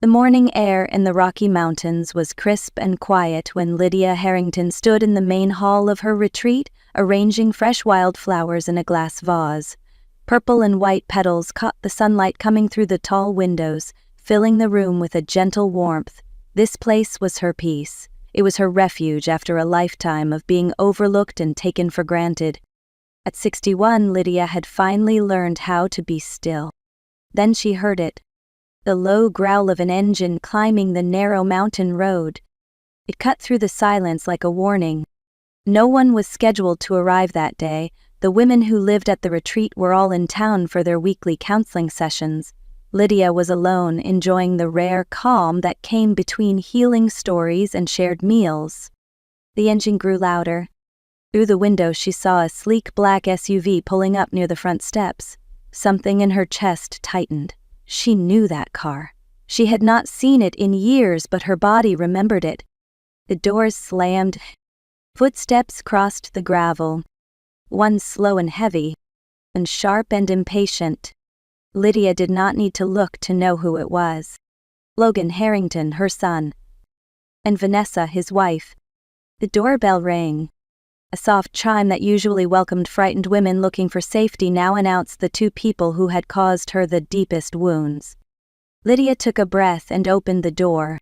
The morning air in the Rocky Mountains was crisp and quiet when Lydia Harrington stood in the main hall of her retreat, arranging fresh wildflowers in a glass vase. Purple and white petals caught the sunlight coming through the tall windows, filling the room with a gentle warmth. This place was her peace. It was her refuge after a lifetime of being overlooked and taken for granted. At 61, Lydia had finally learned how to be still. Then she heard it. The low growl of an engine climbing the narrow mountain road. It cut through the silence like a warning. No one was scheduled to arrive that day. The women who lived at the retreat were all in town for their weekly counseling sessions. Lydia was alone, enjoying the rare calm that came between healing stories and shared meals. The engine grew louder. Through the window she saw a sleek black SUV pulling up near the front steps. Something in her chest tightened. She knew that car. She had not seen it in years, but her body remembered it. The doors slammed. Footsteps crossed the gravel. One slow and heavy, and sharp and impatient. Lydia did not need to look to know who it was. Logan Harrington, her son. And Vanessa, his wife. The doorbell rang. A soft chime that usually welcomed frightened women looking for safety now announced the two people who had caused her the deepest wounds. Lydia took a breath and opened the door.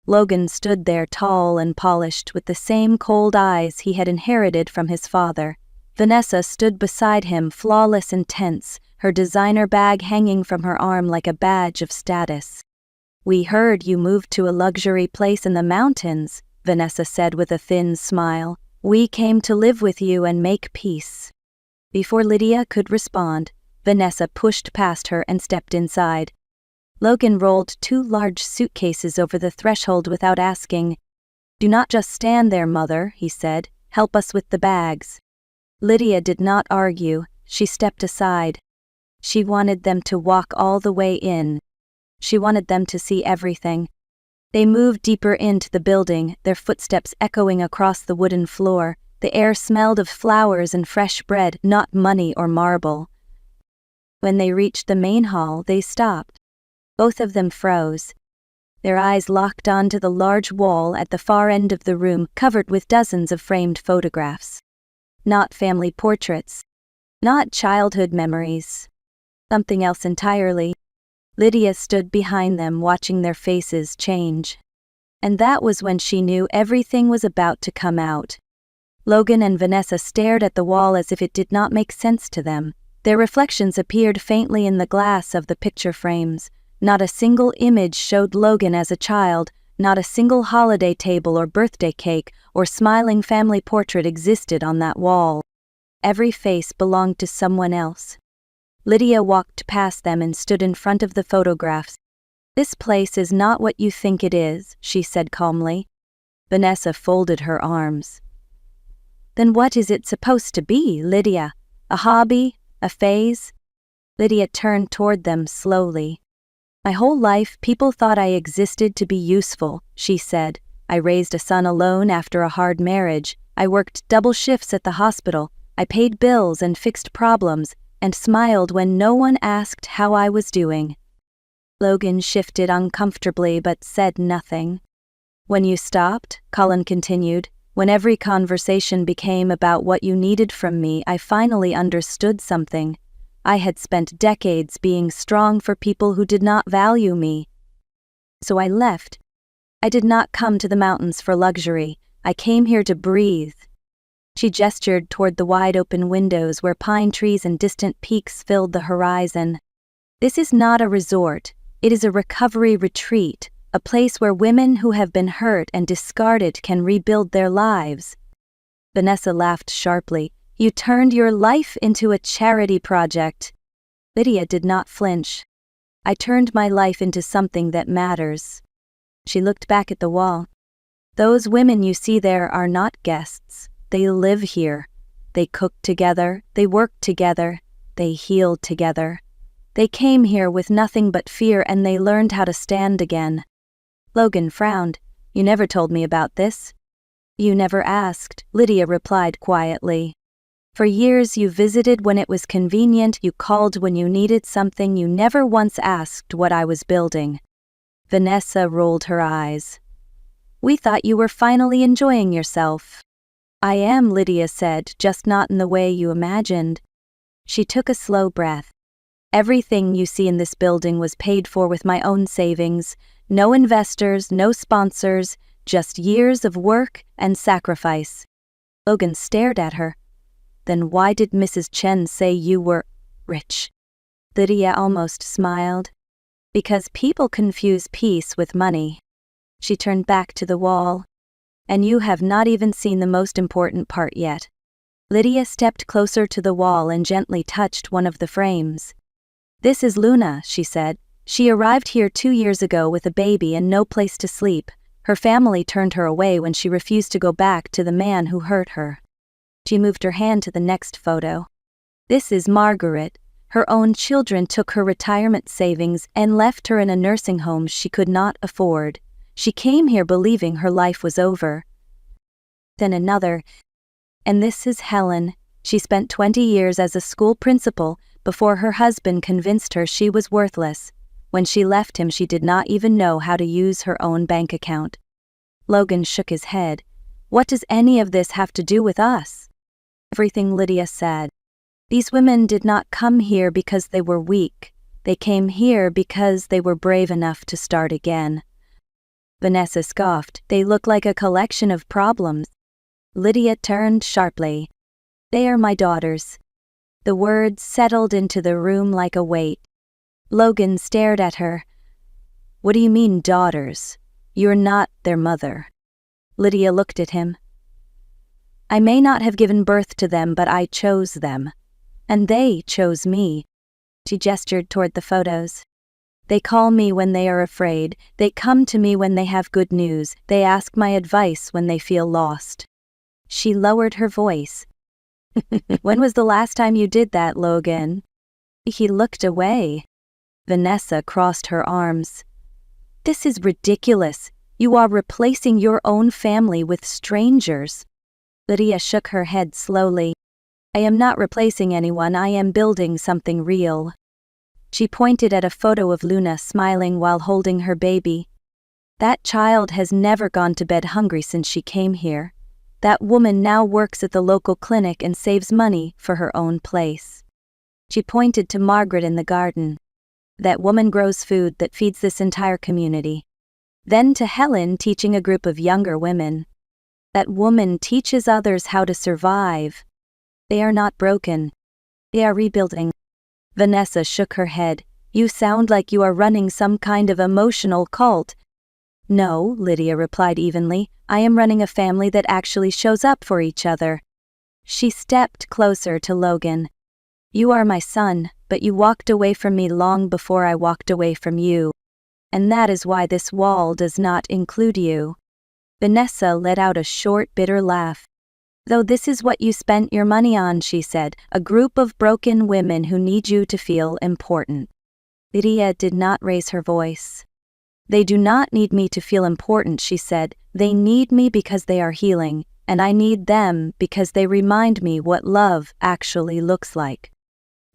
Logan stood there tall and polished with the same cold eyes he had inherited from his father. Vanessa stood beside him, flawless and tense, her designer bag hanging from her arm like a badge of status. "We heard you moved to a luxury place in the mountains," Vanessa said with a thin smile. "We came to live with you and make peace." Before Lydia could respond, Vanessa pushed past her and stepped inside. Logan rolled 2 large suitcases over the threshold without asking. "Do not just stand there, Mother," he said. "Help us with the bags." Lydia did not argue. She stepped aside. She wanted them to walk all the way in. She wanted them to see everything. They moved deeper into the building, their footsteps echoing across the wooden floor. The air smelled of flowers and fresh bread, not money or marble. When they reached the main hall, they stopped. Both of them froze. Their eyes locked onto the large wall at the far end of the room, covered with dozens of framed photographs. Not family portraits. Not childhood memories. Something else entirely. Lydia stood behind them, watching their faces change. And that was when she knew everything was about to come out. Logan and Vanessa stared at the wall as if it did not make sense to them. Their reflections appeared faintly in the glass of the picture frames. Not a single image showed Logan as a child. Not a single holiday table or birthday cake or smiling family portrait existed on that wall. Every face belonged to someone else. Lydia walked past them and stood in front of the photographs. "This place is not what you think it is," she said calmly. Vanessa folded her arms. "Then what is it supposed to be, Lydia? A hobby? A phase?" Lydia turned toward them slowly. "My whole life, people thought I existed to be useful," she said. "I raised a son alone after a hard marriage. I worked double shifts at the hospital. I paid bills and fixed problems, and smiled when no one asked how I was doing." Logan shifted uncomfortably but said nothing. "When you stopped," Colin continued, "when every conversation became about what you needed from me, I finally understood something. I had spent decades being strong for people who did not value me. So I left. I did not come to the mountains for luxury. I came here to breathe." She gestured toward the wide-open windows where pine trees and distant peaks filled the horizon. "This is not a resort. It is a recovery retreat, a place where women who have been hurt and discarded can rebuild their lives." Vanessa laughed sharply. "You turned your life into a charity project." Lydia did not flinch. "I turned my life into something that matters." She looked back at the wall. "Those women you see there are not guests. They live here. They cooked together, they worked together, they healed together. They came here with nothing but fear and they learned how to stand again." Logan frowned. "You never told me about this." "You never asked," Lydia replied quietly. "For years you visited when it was convenient, you called when you needed something, you never once asked what I was building." Vanessa rolled her eyes. We thought you were finally enjoying yourself. I am, Lydia said, just not in the way you imagined. She took a slow breath. Everything you see in this building was paid for with my own savings. No investors, no sponsors, just years of work and sacrifice. Logan stared at her. Then why did Mrs. Chen say you were rich? Lydia almost smiled. Because people confuse peace with money. She turned back to the wall. And you have not even seen the most important part yet. Lydia stepped closer to the wall and gently touched one of the frames. This is Luna, she said. She arrived here 2 years ago with a baby and no place to sleep. Her family turned her away when she refused to go back to the man who hurt her. She moved her hand to the next photo. This is Margaret. Her own children took her retirement savings and left her in a nursing home she could not afford. She came here believing her life was over. Then another. And this is Helen. She spent 20 years as a school principal before her husband convinced her she was worthless. When she left him, she did not even know how to use her own bank account. Logan shook his head. What does any of this have to do with us? Everything, Lydia said. These women did not come here because they were weak. They came here because they were brave enough to start again. Vanessa scoffed. They look like a collection of problems. Lydia turned sharply. They are my daughters. The words settled into the room like a weight. Logan stared at her. What do you mean, daughters? You're not their mother. Lydia looked at him. I may not have given birth to them, but I chose them. And they chose me. She gestured toward the photos. They call me when they are afraid. They come to me when they have good news. They ask my advice when they feel lost. She lowered her voice. When was the last time you did that, Logan? He looked away. Vanessa crossed her arms. This is ridiculous. You are replacing your own family with strangers. Lydia shook her head slowly. I am not replacing anyone, I am building something real. She pointed at a photo of Luna smiling while holding her baby. That child has never gone to bed hungry since she came here. That woman now works at the local clinic and saves money for her own place. She pointed to Margaret in the garden. That woman grows food that feeds this entire community. Then to Helen teaching a group of younger women. That woman teaches others how to survive. They are not broken. They are rebuilding. Vanessa shook her head. You sound like you are running some kind of emotional cult. No, Lydia replied evenly. I am running a family that actually shows up for each other. She stepped closer to Logan. You are my son, but you walked away from me long before I walked away from you. And that is why this wall does not include you. Vanessa let out a short, bitter laugh. Though this is what you spent your money on, she said, a group of broken women who need you to feel important. Lydia did not raise her voice. They do not need me to feel important, she said. They need me because they are healing, and I need them because they remind me what love actually looks like.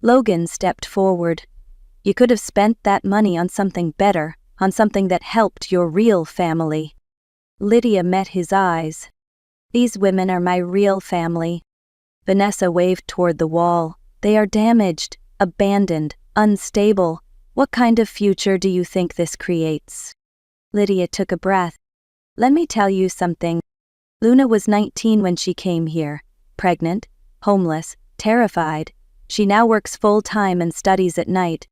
Logan stepped forward. You could have spent that money on something better, on something that helped your real family. Lydia met his eyes. These women are my real family. Vanessa waved toward the wall. They are damaged, abandoned, unstable. What kind of future do you think this creates? Lydia took a breath. Let me tell you something. Luna was 19 when she came here, pregnant, homeless, terrified. She now works full-time and studies at night.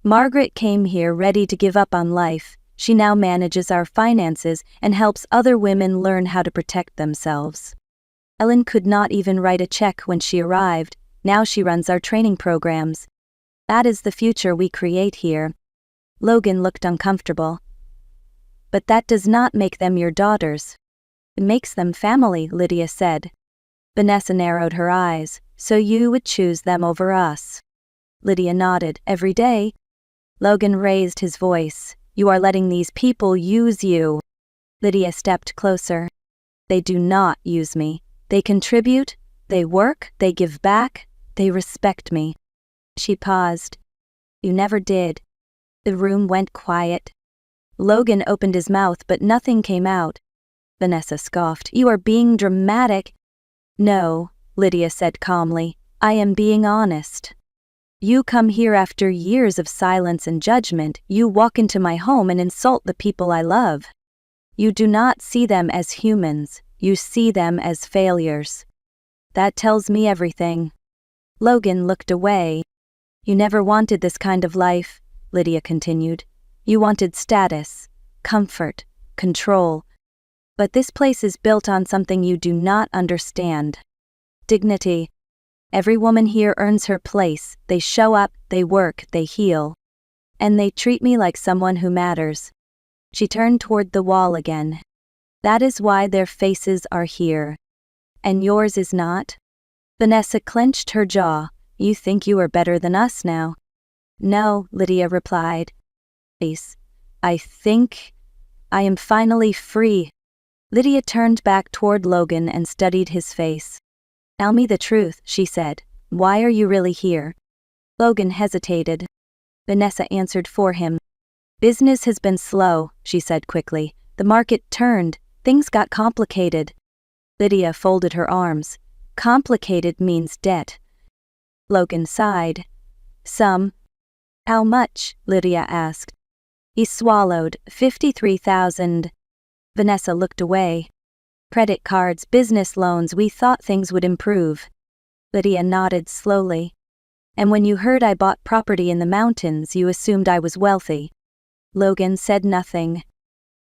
Margaret came here ready to give up on life. She now manages our finances and helps other women learn how to protect themselves. Ellen could not even write a check when she arrived. Now she runs our training programs. That is the future we create here. Logan looked uncomfortable. But that does not make them your daughters. It makes them family, Lydia said. Vanessa narrowed her eyes. So you would choose them over us? Lydia nodded. Every day. Logan raised his voice. You are letting these people use you. Lydia stepped closer. They do not use me. They contribute, they work, they give back, they respect me. She paused. You never did. The room went quiet. Logan opened his mouth but nothing came out. Vanessa scoffed. "You are being dramatic." "No," Lydia said calmly. "I am being honest. You come here after years of silence and judgment. You walk into my home and insult the people I love. You do not see them as humans. You see them as failures. That tells me everything." Logan looked away. "You never wanted this kind of life," Lydia continued. "You wanted status, comfort, control. But this place is built on something you do not understand. Dignity. Every woman here earns her place. They show up, they work, they heal. And they treat me like someone who matters." She turned toward the wall again. "That is why their faces are here. And yours is not?" Vanessa clenched her jaw. "You think you are better than us now?" "No," Lydia replied. "I think I am finally free." Lydia turned back toward Logan and studied his face. "Tell me the truth," she said. "Why are you really here?" Logan hesitated. Vanessa answered for him. "Business has been slow," she said quickly. "The market turned. Things got complicated." Lydia folded her arms. "Complicated means debt." Logan sighed. "Some." "How much?" Lydia asked. He swallowed. 53,000. Vanessa looked away. "Credit cards, business loans, we thought things would improve." Lydia nodded slowly. "And when you heard I bought property in the mountains, you assumed I was wealthy." Logan said nothing.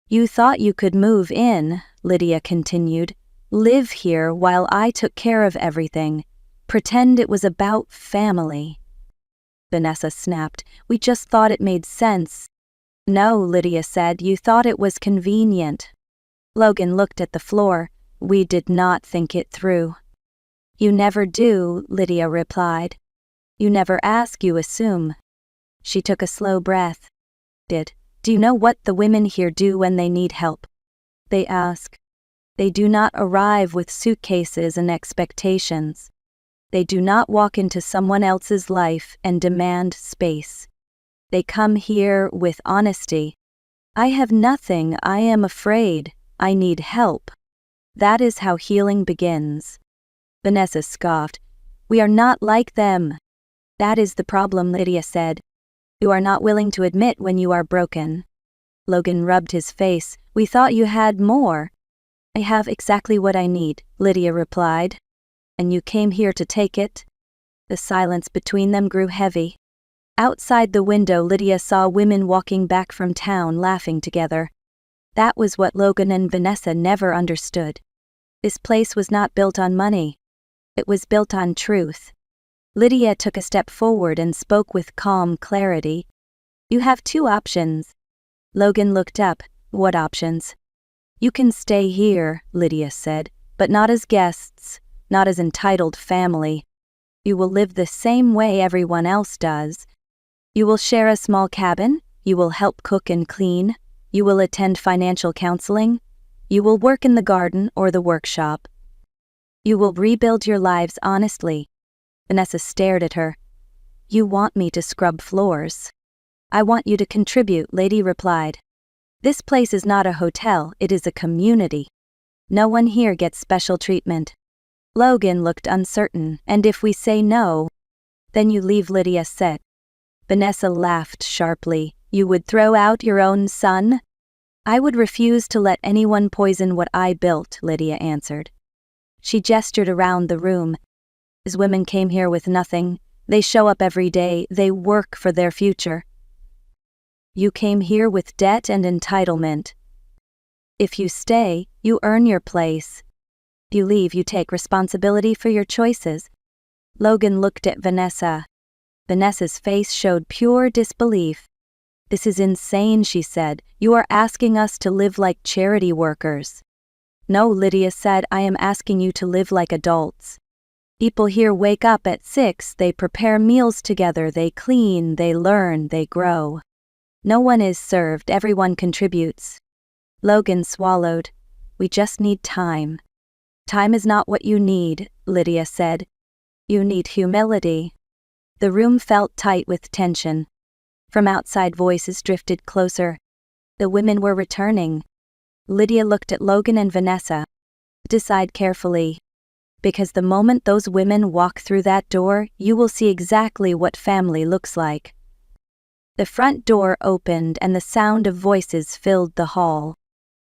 "You thought you could move in," Lydia continued. "Live here while I took care of everything. Pretend it was about family." Vanessa snapped. "We just thought it made sense." "No," Lydia said, "you thought it was convenient." Logan looked at the floor. "We did not think it through." "You never do," Lydia replied. "You never ask, you assume." She took a slow breath. Do you know what the women here do when they need help?" "They ask." "They do not arrive with suitcases and expectations. They do not walk into someone else's life and demand space. They come here with honesty. 'I have nothing, I am afraid, I need help.' That is how healing begins." Vanessa scoffed. "We are not like them." "That is the problem," Lydia said. "You are not willing to admit when you are broken." Logan rubbed his face. "We thought you had more." "I have exactly what I need," Lydia replied. "And you came here to take it?" The silence between them grew heavy. Outside the window, Lydia saw women walking back from town laughing together. That was what Logan and Vanessa never understood. This place was not built on money. It was built on truth. Lydia took a step forward and spoke with calm clarity. "You have two options." Logan looked up. "What options?" "You can stay here," Lydia said, "but not as guests, not as entitled family. You will live the same way everyone else does. You will share a small cabin, you will help cook and clean, you will attend financial counseling, you will work in the garden or the workshop. You will rebuild your lives honestly." Vanessa stared at her. "You want me to scrub floors." "I want you to contribute," Lady replied. "This place is not a hotel, it is a community. No one here gets special treatment." Logan looked uncertain. "And if we say no?" "Then you leave," Lydia said. Vanessa laughed sharply. "You would throw out your own son?" "I would refuse to let anyone poison what I built," Lydia answered. She gestured around the room. "These women came here with nothing. They show up every day, they work for their future. You came here with debt and entitlement. If you stay, you earn your place. If you leave, you take responsibility for your choices." Logan looked at Vanessa. Vanessa's face showed pure disbelief. "This is insane," she said. "You are asking us to live like charity workers." "No," Lydia said, "I am asking you to live like adults. People here wake up at 6, they prepare meals together, they clean, they learn, they grow. No one is served, everyone contributes." Logan swallowed. "We just need time." "Time is not what you need," Lydia said. "You need humility." The room felt tight with tension. From outside, voices drifted closer. The women were returning. Lydia looked at Logan and Vanessa. Decide carefully. Because the moment those women walk through that door, you will see exactly what family looks like. The front door opened and the sound of voices filled the hall.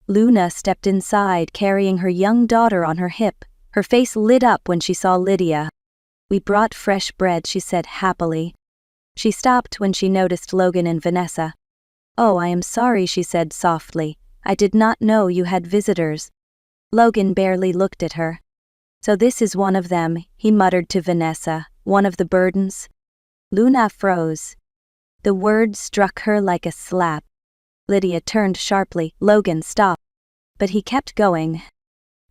Luna stepped inside carrying her young daughter on her hip. Her face lit up when she saw Lydia. "We brought fresh bread," she said happily. She stopped when she noticed Logan and Vanessa. "Oh, I am sorry," she said softly. "I did not know you had visitors." Logan barely looked at her. "So this is one of them," he muttered to Vanessa, "one of the burdens?" Luna froze. The word struck her like a slap. Lydia turned sharply. "Logan, stop." But he kept going.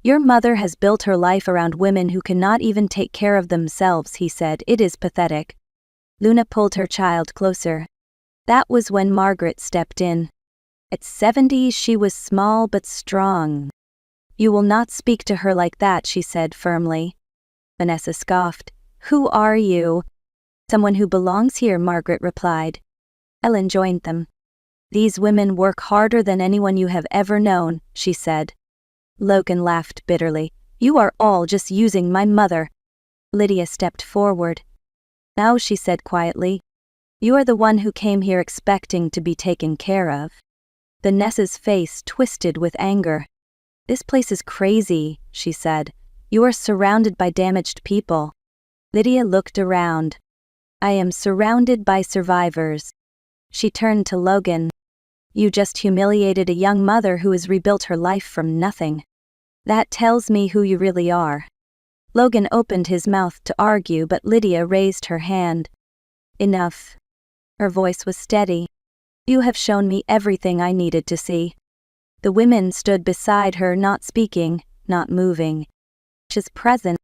"Your mother has built her life around women who cannot even take care of themselves," he said. "It is pathetic." Luna pulled her child closer. That was when Margaret stepped in. At 70, she was small but strong. "You will not speak to her like that," she said firmly. Vanessa scoffed. "Who are you?" "Someone who belongs here," Margaret replied. Ellen joined them. "These women work harder than anyone you have ever known," she said. Logan laughed bitterly. "You are all just using my mother." Lydia stepped forward. "Now," she said quietly, "you are the one who came here expecting to be taken care of." Vanessa's face twisted with anger. "This place is crazy," she said. "You are surrounded by damaged people." Lydia looked around. "I am surrounded by survivors." She turned to Logan. "You just humiliated a young mother who has rebuilt her life from nothing. That tells me who you really are." Logan opened his mouth to argue, but Lydia raised her hand. "Enough." Her voice was steady. "You have shown me everything I needed to see." The women stood beside her, not speaking, not moving. Just present.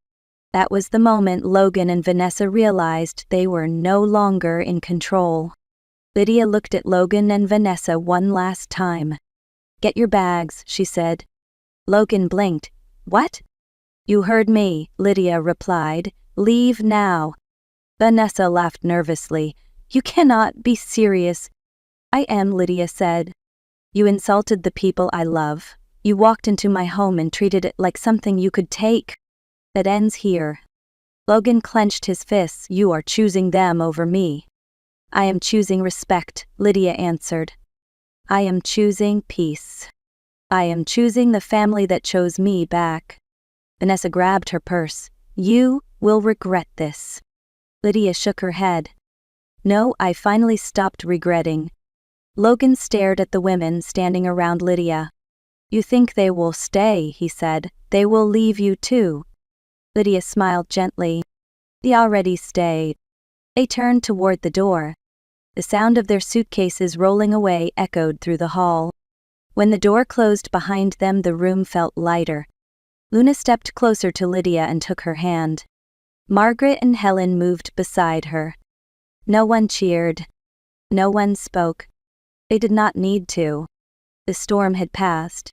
That was the moment Logan and Vanessa realized they were no longer in control. Lydia looked at Logan and Vanessa one last time. "Get your bags," she said. Logan blinked. "What?" "You heard me," Lydia replied. "Leave now." Vanessa laughed nervously. "You cannot be serious." "I am," Lydia said. "You insulted the people I love. You walked into my home and treated it like something you could take. That ends here." Logan clenched his fists. "You are choosing them over me." "I am choosing respect," Lydia answered. "I am choosing peace. I am choosing the family that chose me back." Vanessa grabbed her purse. "You will regret this." Lydia shook her head. "No, I finally stopped regretting." Logan stared at the women standing around Lydia. "You think they will stay," he said. "They will leave you too." Lydia smiled gently. "They already stayed." They turned toward the door. The sound of their suitcases rolling away echoed through the hall. When the door closed behind them, the room felt lighter. Luna stepped closer to Lydia and took her hand. Margaret and Helen moved beside her. No one cheered. No one spoke. They did not need to. The storm had passed.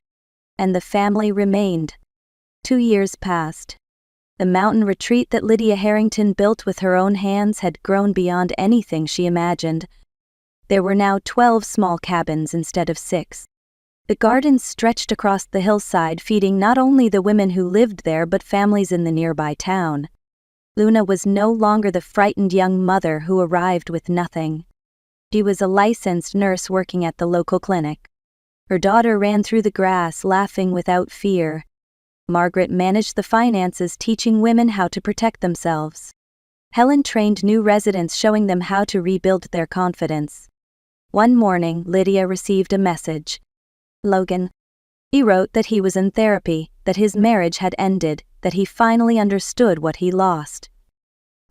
And the family remained. 2 years passed. The mountain retreat that Lydia Harrington built with her own hands had grown beyond anything she imagined. There were now 12 small cabins instead of 6. The gardens stretched across the hillside, feeding not only the women who lived there but families in the nearby town. Luna was no longer the frightened young mother who arrived with nothing. She was a licensed nurse working at the local clinic. Her daughter ran through the grass, laughing without fear. Margaret managed the finances, teaching women how to protect themselves. Helen trained new residents, showing them how to rebuild their confidence. One morning, Lydia received a message. Logan. He wrote that he was in therapy, that his marriage had ended, that he finally understood what he lost.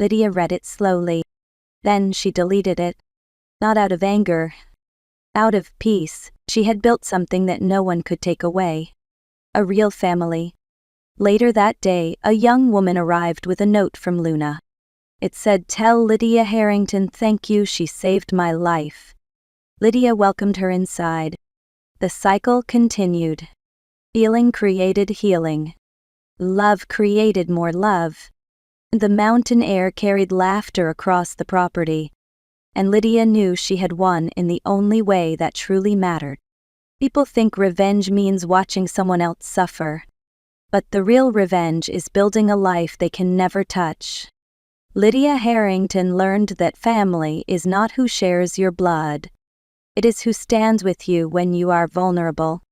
Lydia read it slowly. Then she deleted it. Not out of anger. Out of peace. She had built something that no one could take away. A real family. Later that day, a young woman arrived with a note from Luna. It said, "Tell Lydia Harrington thank you, she saved my life." Lydia welcomed her inside. The cycle continued. Healing created healing. Love created more love. The mountain air carried laughter across the property. And Lydia knew she had won in the only way that truly mattered. People think revenge means watching someone else suffer. But the real revenge is building a life they can never touch. Lydia Harrington learned that family is not who shares your blood. It is who stands with you when you are vulnerable.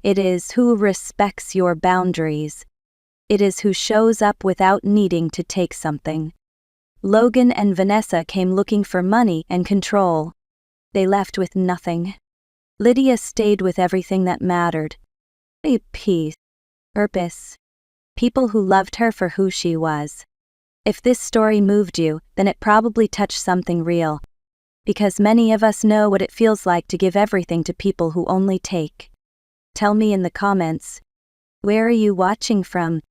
It is who respects your boundaries. It is who shows up without needing to take something. Logan and Vanessa came looking for money and control. They left with nothing. Lydia stayed with everything that mattered. A peace, purpose, people who loved her for who she was. If this story moved you, then it probably touched something real. Because many of us know what it feels like to give everything to people who only take. Tell me in the comments, where are you watching from?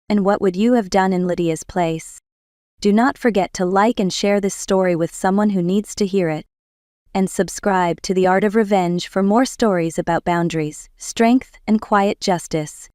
And what would you have done in Lydia's place? Do not forget to like and share this story with someone who needs to hear it. And subscribe to The Art of Revenge for more stories about boundaries, strength, and quiet justice.